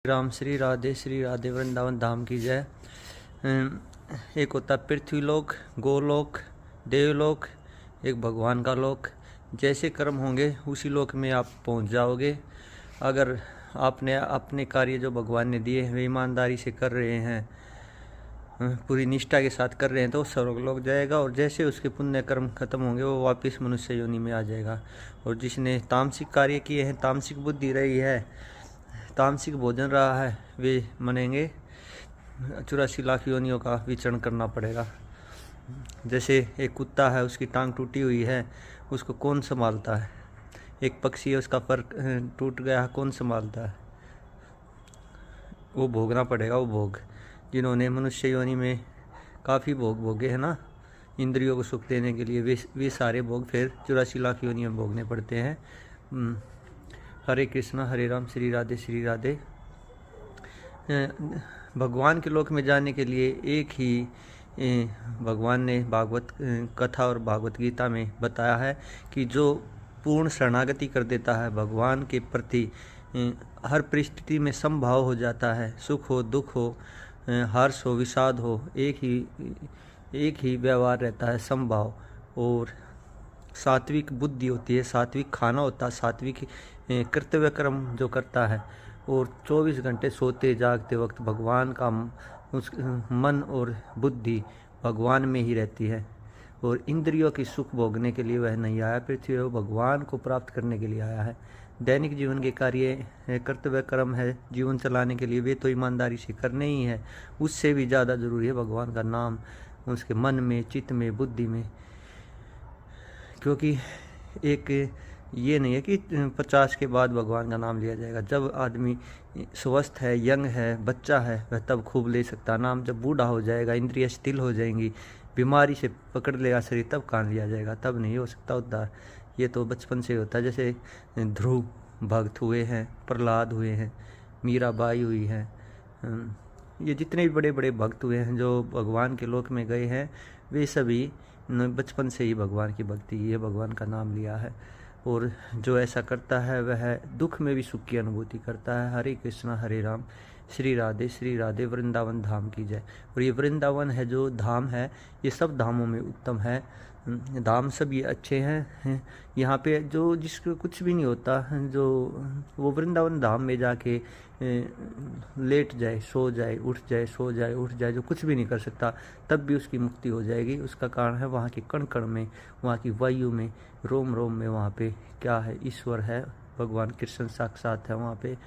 श्री राधे वृंदावन धाम की जय। एक होता पृथ्वीलोक, गोलोक, देवलोक, एक भगवान का लोक। जैसे कर्म होंगे उसी लोक में आप पहुंच जाओगे। अगर आपने अपने कार्य जो भगवान ने दिए वे ईमानदारी से कर रहे हैं, पूरी निष्ठा के साथ कर रहे हैं, तो स्वर्गलोक जाएगा। और जैसे उसके पुण्य कर्म खत्म होंगे वो वापस मनुष्य योनि में आ जाएगा। और जिसने तामसिक कार्य किए हैं, तामसिक बुद्धि रही है, तामसिक भोजन रहा है, वे मनेंगे 84 लाख योनियों का विचरण करना पड़ेगा। जैसे एक कुत्ता है, उसकी टांग टूटी हुई है, उसको कौन संभालता है? एक पक्षी है, उसका पर टूट गया, कौन संभालता है? वो भोगना पड़ेगा। वो भोग जिन्होंने मनुष्य योनि में काफ़ी भोग भोगे हैं ना, इंद्रियों को सुख देने के लिए, वे सारे भोग फिर 84 लाख योनि में भोगने पड़ते हैं। हरे कृष्णा हरे राम श्री राधे। भगवान के लोक में जाने के लिए एक ही भगवान ने भागवत कथा और भागवत गीता में बताया है कि जो पूर्ण शरणागति कर देता है भगवान के प्रति, हर परिस्थिति में समभाव हो जाता है, सुख हो दुख हो, हर्ष हो विषाद हो, एक ही व्यवहार रहता है, समभाव। और सात्विक बुद्धि होती है, सात्विक खाना होता है, सात्विक कर्तव्य कर्म जो करता है, और 24 घंटे सोते जागते वक्त भगवान का उस मन और बुद्धि भगवान में ही रहती है। और इंद्रियों की सुख भोगने के लिए वह नहीं आया पृथ्वी, वो भगवान को प्राप्त करने के लिए आया है। दैनिक जीवन के कार्य कर्तव्य कर्म है जीवन चलाने के लिए, वे तो ईमानदारी से करने ही है। उससे भी ज़्यादा जरूरी है भगवान का नाम उसके मन में, चित्त में, बुद्धि में। क्योंकि एक ये नहीं है कि 50 के बाद भगवान का नाम लिया जाएगा। जब आदमी स्वस्थ है, यंग है, बच्चा है, वह तब खूब ले सकता नाम। जब बूढ़ा हो जाएगा, इंद्रियाँ शिथिल हो जाएंगी, बीमारी से पकड़ लेगा शरीर, तब कान लिया जाएगा, तब नहीं हो सकता उद्धार। ये तो बचपन से होता है। जैसे ध्रुव भक्त हुए हैं, प्रहलाद हुए हैं, मीराबाई हुई है, ये जितने भी बड़े बड़े भक्त हुए हैं जो भगवान के लोक में गए हैं, वे सभी बचपन से ही भगवान की भक्ति की है, भगवान का नाम लिया है। और जो ऐसा करता है वह दुख में भी सुख की अनुभूति करता है। हरे कृष्णा हरे राम श्री राधे वृंदावन धाम की जय। और ये वृंदावन है जो धाम है, ये सब धामों में उत्तम है। धाम सब ये अच्छे हैं। यहाँ पे जो जिसको कुछ भी नहीं होता, जो वो वृंदावन धाम में जाके लेट जाए, सो जाए, उठ जाए, सो जाए, उठ जाए, जो कुछ भी नहीं कर सकता, तब भी उसकी मुक्ति हो जाएगी। उसका कारण है वहाँ के कण कण में, वहाँ की वायु में, रोम रोम में, वहाँ पे क्या है? ईश्वर है, भगवान कृष्ण साक्षात है वहाँ पे।